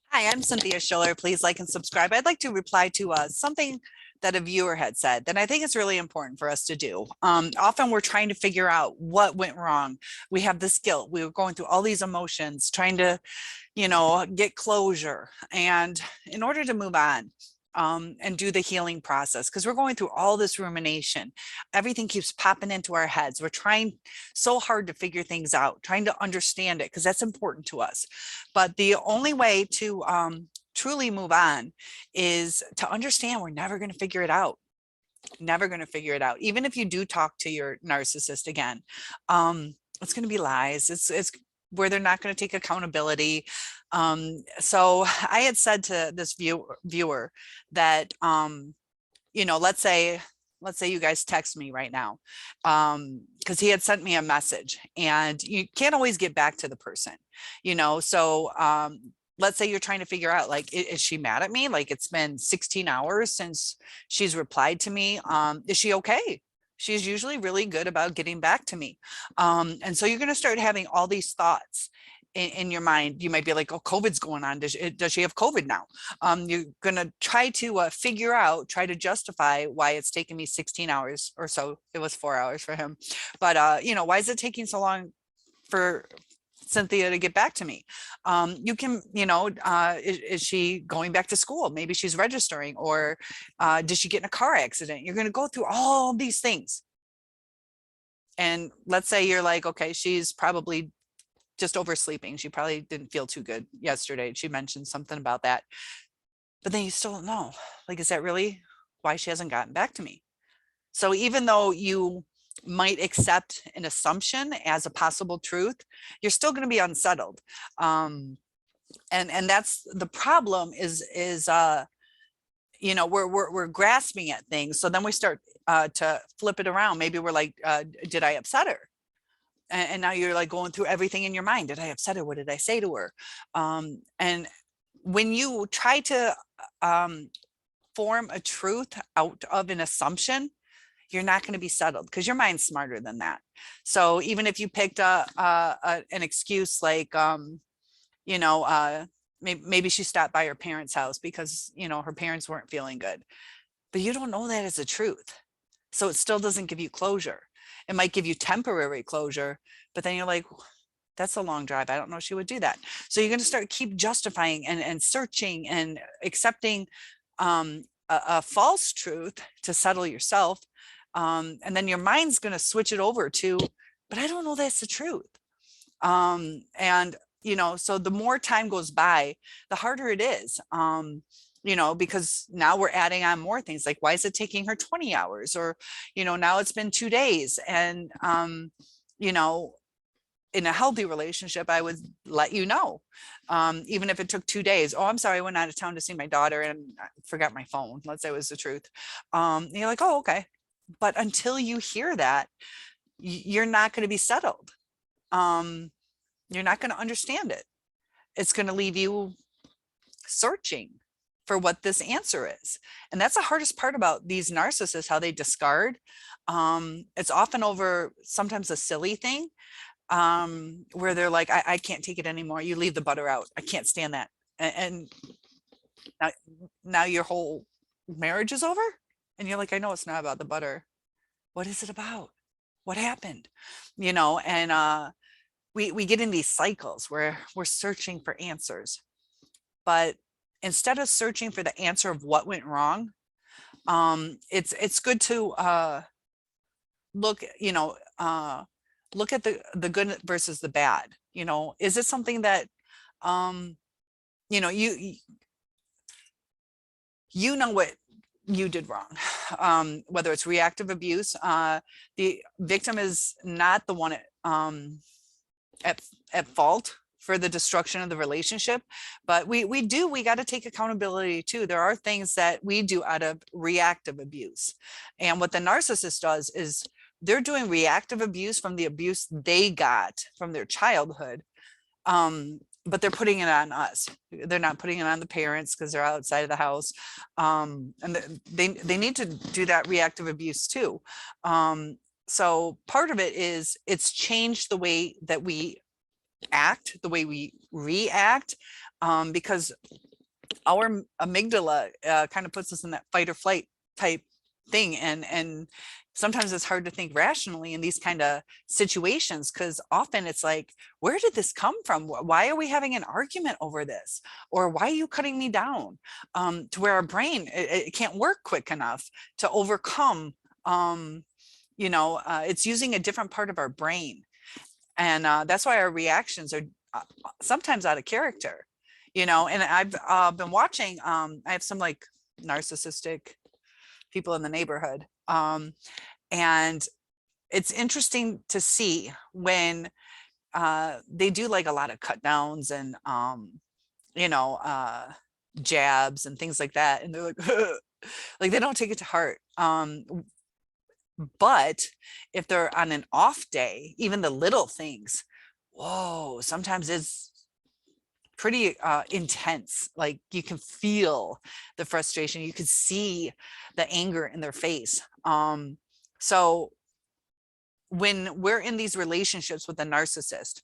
Hi, I'm Cynthia Schiller. Please like and subscribe. I'd like to reply to something that a viewer had said that I think is really important for us to do. Often we're trying to figure out what went wrong. We have this guilt. We were going through all these emotions, trying to, get closure. And in order to move on, and do the healing process, because we're going through all this rumination, everything keeps popping into our heads. We're trying so hard to figure things out, trying to understand it, because that's important to us. But the only way to truly move on is to understand we're never going to figure it out. Never going to figure it out. Even if you do talk to your narcissist again, it's going to be lies. It's where they're not going to take accountability. So I had said to this viewer that, let's say you guys text me right now, because he had sent me a message, and you can't always get back to the person, so let's say you're trying to figure out, like, is she mad at me? Like, it's been 16 hours since she's replied to me. Is she okay? She's usually really good about getting back to me. And so you're going to start having all these thoughts in your mind. You might be like, oh, COVID's going on. Does she have COVID now? You're going to try to try to justify why it's taken me 16 hours or so. It was 4 hours for him. But, why is it taking so long for Cynthia to get back to me? You can, is she going back to school? Maybe she's registering, or did she get in a car accident? You're going to go through all these things. And let's say you're like, okay, she's probably just oversleeping. She probably didn't feel too good yesterday. She mentioned something about that. But then you still don't know, like, is that really why she hasn't gotten back to me? So even though you might accept an assumption as a possible truth, you're still going to be unsettled. And that's the problem, we're grasping at things. So then we start to flip it around. Maybe we're like, did I upset her? And now you're like going through everything in your mind. Did I upset her? What did I say to her? And when you try to form a truth out of an assumption, you're not going to be settled, because your mind's smarter than that. So even if you picked an excuse like, maybe she stopped by her parents' house because, her parents weren't feeling good, but you don't know that as a truth. So it still doesn't give you closure. It might give you temporary closure, but then you're like, that's a long drive. I don't know if she would do that. So you're going to keep justifying and searching and accepting a false truth to settle yourself. And then your mind's going to switch it over to, but I don't know that's the truth. And, so the more time goes by, the harder it is. Because now we're adding on more things, like, why is it taking her 20 hours? Or, now it's been 2 days. And, in a healthy relationship, I would let you know, even if it took 2 days. Oh, I'm sorry, I went out of town to see my daughter and I forgot my phone. Let's say it was the truth. You're like, oh, okay. But until you hear that, you're not going to be settled. You're not going to understand it. It's going to leave you searching for what this answer is. And that's the hardest part about these narcissists, how they discard. It's often over sometimes a silly thing, where they're like, I can't take it anymore. You leave the butter out. I can't stand that. And now your whole marriage is over. And you're like, I know it's not about the butter. What is it about? What happened? And we get in these cycles where we're searching for answers. But instead of searching for the answer of what went wrong, it's good to look, look at the good versus the bad. Is it something that, you know, you what you did wrong, whether it's reactive abuse. The victim is not the one at fault for the destruction of the relationship, but we got to take accountability too. There are things that we do out of reactive abuse, and what the narcissist does is they're doing reactive abuse from the abuse they got from their childhood. But they're putting it on us. They're not putting it on the parents because they're outside of the house. And they need to do that reactive abuse too. So part of it is it's changed the way that we act, the way we react, because our amygdala kind of puts us in that fight or flight type thing. And sometimes it's hard to think rationally in these kind of situations, because often it's like, where did this come from? Why are we having an argument over this? Or why are you cutting me down? To where our brain, it can't work quick enough to overcome, it's using a different part of our brain. And that's why our reactions are sometimes out of character, and I've been watching, I have some like narcissistic people in the neighborhood. And it's interesting to see when they do like a lot of cut downs and, you know, uh, jabs and things like that. And they're like, like they don't take it to heart. But if they're on an off day, even the little things, whoa, sometimes it's pretty intense. Like you can feel the frustration, you can see the anger in their face. So when we're in these relationships with a narcissist,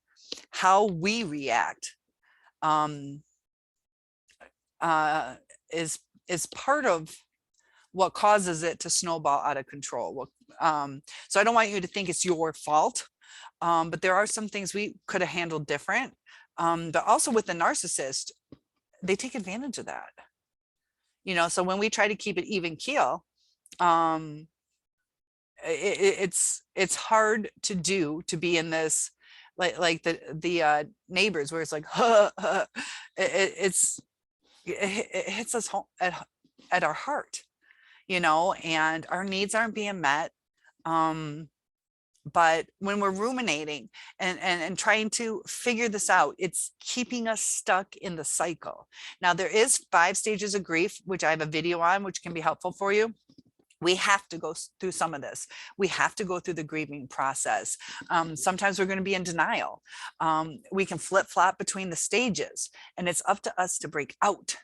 how we react um, uh, is part of what causes it to snowball out of control. So I don't want you to think it's your fault, but there are some things we could have handled different. But also with the narcissist, they take advantage of that. So when we try to keep it even keel, it's hard to do, to be in this, like the neighbors, where it's like, it hits us home at our heart, and our needs aren't being met. But when we're ruminating and trying to figure this out, it's keeping us stuck in the cycle. Now, there is 5 stages of grief, which I have a video on, which can be helpful for you. We have to go through some of this. We have to go through the grieving process. Sometimes we're going to be in denial. We can flip-flop between the stages, and it's up to us to break out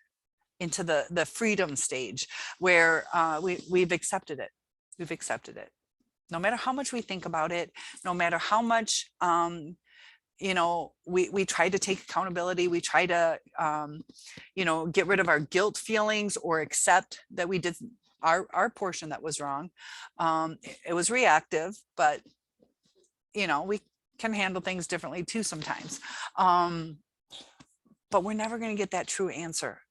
into the freedom stage, where we've accepted it. We've accepted it. No matter how much we think about it, no matter how much, we try to take accountability, we try to, get rid of our guilt feelings, or accept that we did our portion that was wrong. It was reactive, but, we can handle things differently too sometimes. But we're never going to get that true answer.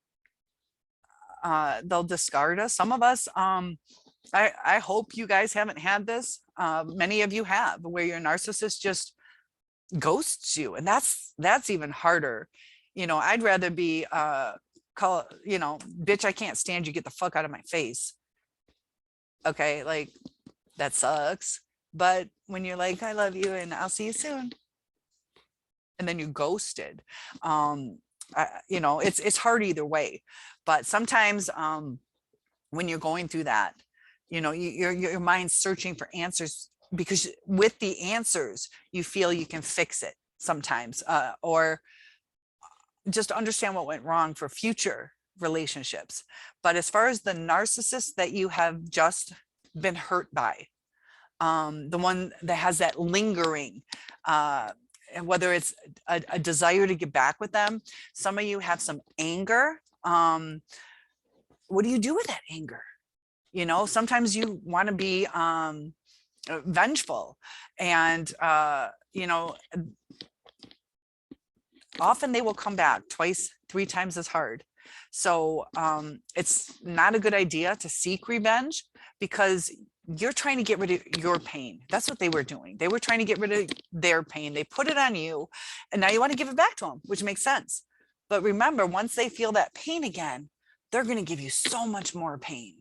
They'll discard us. Some of us, I hope you guys haven't had this. Many of you have, where your narcissist just ghosts you, and that's even harder. I'd rather be call, bitch, I can't stand you, get the fuck out of my face. Okay, like that sucks. But when you're like, I love you and I'll see you soon, and then you ghosted, it's hard either way. But sometimes when you're going through that, your mind's searching for answers, because with the answers you feel you can fix it sometimes, or just understand what went wrong for future relationships. But as far as the narcissist that you have just been hurt by, the one that has that lingering, and whether it's a desire to get back with them, some of you have some anger. What do you do with that anger? Sometimes you want to be vengeful, and often they will come back 2, 3 times as hard. So it's not a good idea to seek revenge, because you're trying to get rid of your pain. That's what they were doing. They were trying to get rid of their pain. They put it on you, and now you want to give it back to them, which makes sense. But remember, once they feel that pain again, they're going to give you so much more pain.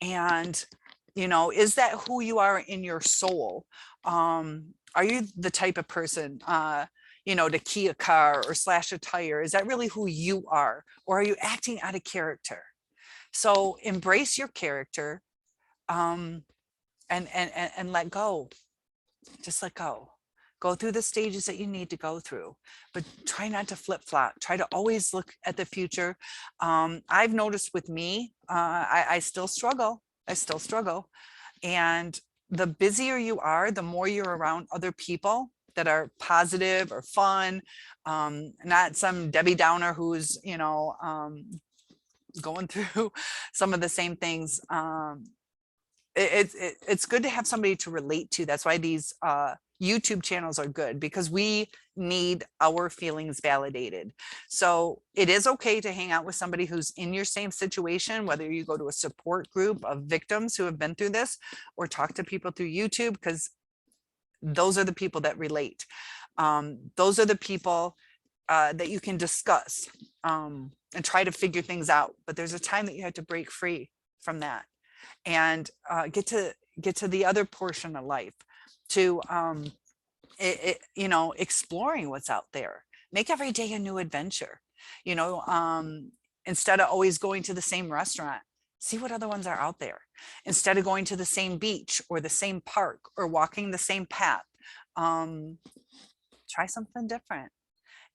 And, is that who you are in your soul? Are you the type of person, to key a car or slash a tire? Is that really who you are? Or are you acting out of character? So embrace your character, and let go. Just let go. Go through the stages that you need to go through, but try not to flip-flop. Try to always look at the future. I've noticed with me, I still struggle. I still struggle. And the busier you are, the more you're around other people, that are positive or fun, not some Debbie Downer who's, you know, going through some of the same things. It's good to have somebody to relate to. That's why these YouTube channels are good, because we need our feelings validated. So it is okay to hang out with somebody who's in your same situation, whether you go to a support group of victims who have been through this, or talk to people through YouTube, because those are the people that relate. Those are the people that you can discuss and try to figure things out. But there's a time that you have to break free from that and get to the other portion of life, to you know, exploring what's out there. Make every day a new adventure, you know, instead of always going to the same restaurant. See what other ones are out there. Instead of going to the same beach or the same park or walking the same path, try something different.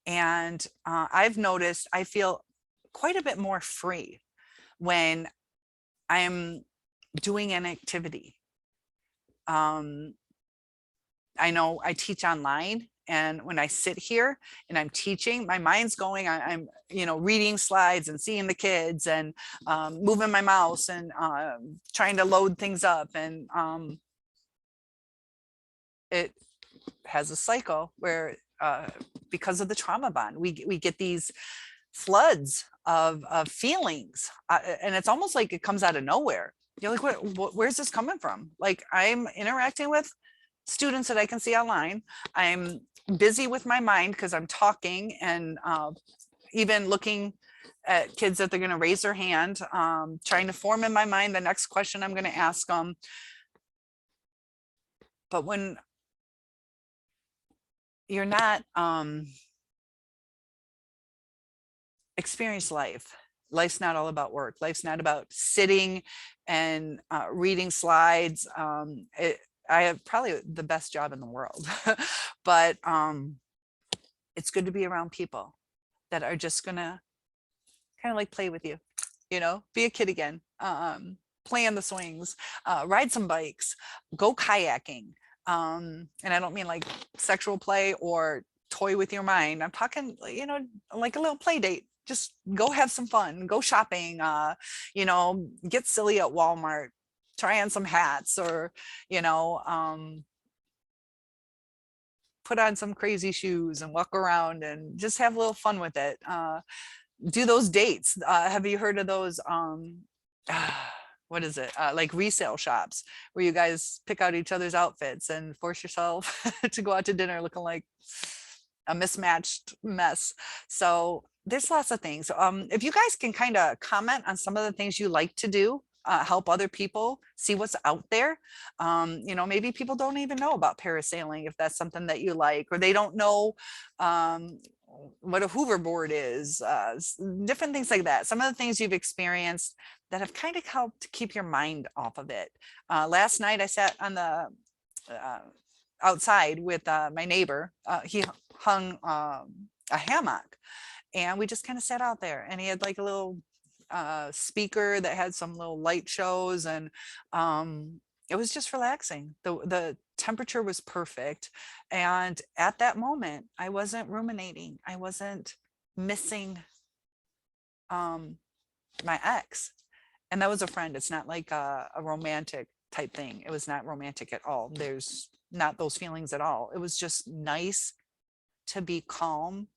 And I've noticed I feel quite a bit more free when I'm doing an activity. I know I teach online, and when I sit here and I'm teaching, my mind's going, I'm, you know, reading slides and seeing the kids and moving my mouse and trying to load things up. And it has a cycle where because of the trauma bond, we get these floods of feelings, and it's almost like it comes out of nowhere. You're like, where's this coming from? Like, I'm interacting with students that I can see online. I'm busy with my mind because I'm talking and even looking at kids that they're going to raise their hand, trying to form in my mind the next question I'm going to ask them. But when you're not experience life, life's not all about work. Life's not about sitting and reading slides. I have probably the best job in the world, but it's good to be around people that are just gonna kind of like play with you, you know, be a kid again, play on the swings, ride some bikes, go kayaking. And I don't mean like sexual play or toy with your mind. I'm talking, you know, like a little play date. Just go have some fun, go shopping, you know, get silly at Walmart, try on some hats, or, you know, put on some crazy shoes and walk around and just have a little fun with it. Do those dates. Have you heard of those? What is it? Like resale shops where you guys pick out each other's outfits and force yourself to go out to dinner looking like a mismatched mess. So there's lots of things. If you guys can kind of comment on some of the things you like to do, help other people see what's out there. You know, maybe people don't even know about parasailing if that's something that you like, or they don't know what a hoverboard is, different things like that. Some of the things you've experienced that have kind of helped keep your mind off of it. Last night I sat on the outside with my neighbor. He hung a hammock, and we just kind of sat out there, and he had like a little speaker that had some little light shows, and it was just relaxing. The temperature was perfect, and at that moment I wasn't ruminating. I wasn't missing my ex, and that was a friend. It's not like a romantic type thing. It was not romantic at all. There's not those feelings at all. It was just nice to be calm.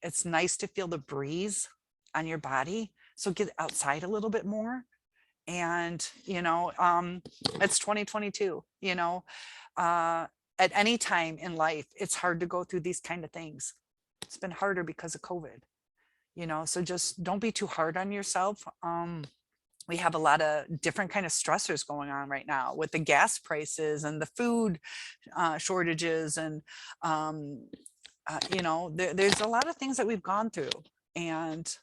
It's nice to feel the breeze on your body. So get outside a little bit more. And, you know, it's 2022, you know, at any time in life, it's hard to go through these kind of things. It's been harder because of COVID, you know, so just don't be too hard on yourself. We have a lot of different kind of stressors going on right now with the gas prices and the food shortages. And, you know, there's a lot of things that we've gone through. And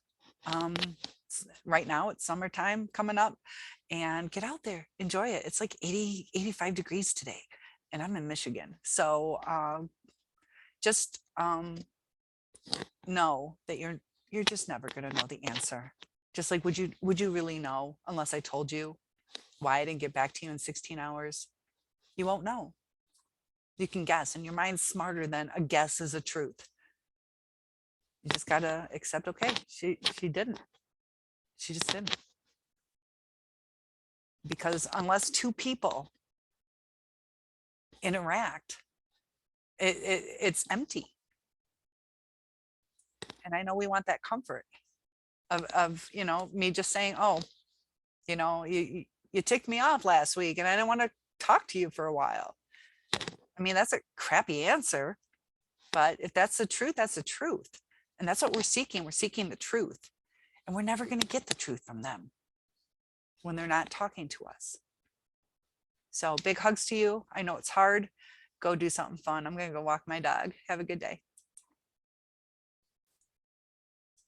right now it's summertime coming up, and get out there, enjoy it. It's like 80, 85 degrees today, and I'm in Michigan. So just know that you're just never going to know the answer. Just like, would you really know unless I told you why I didn't get back to you in 16 hours? You won't know. You can guess, and your mind's smarter than a guess is a truth. You just got to accept, okay, she didn't. She just didn't. Because unless two people interact, it's empty. And I know we want that comfort of me just saying, oh, you ticked me off last week and I didn't want to talk to you for a while. I mean, that's a crappy answer, but if that's the truth, that's the truth. And that's what we're seeking. We're seeking the truth. And we're never going to get the truth from them when they're not talking to us. So big hugs to you. I know it's hard. Go do something fun. I'm going to go walk my dog. Have a good day.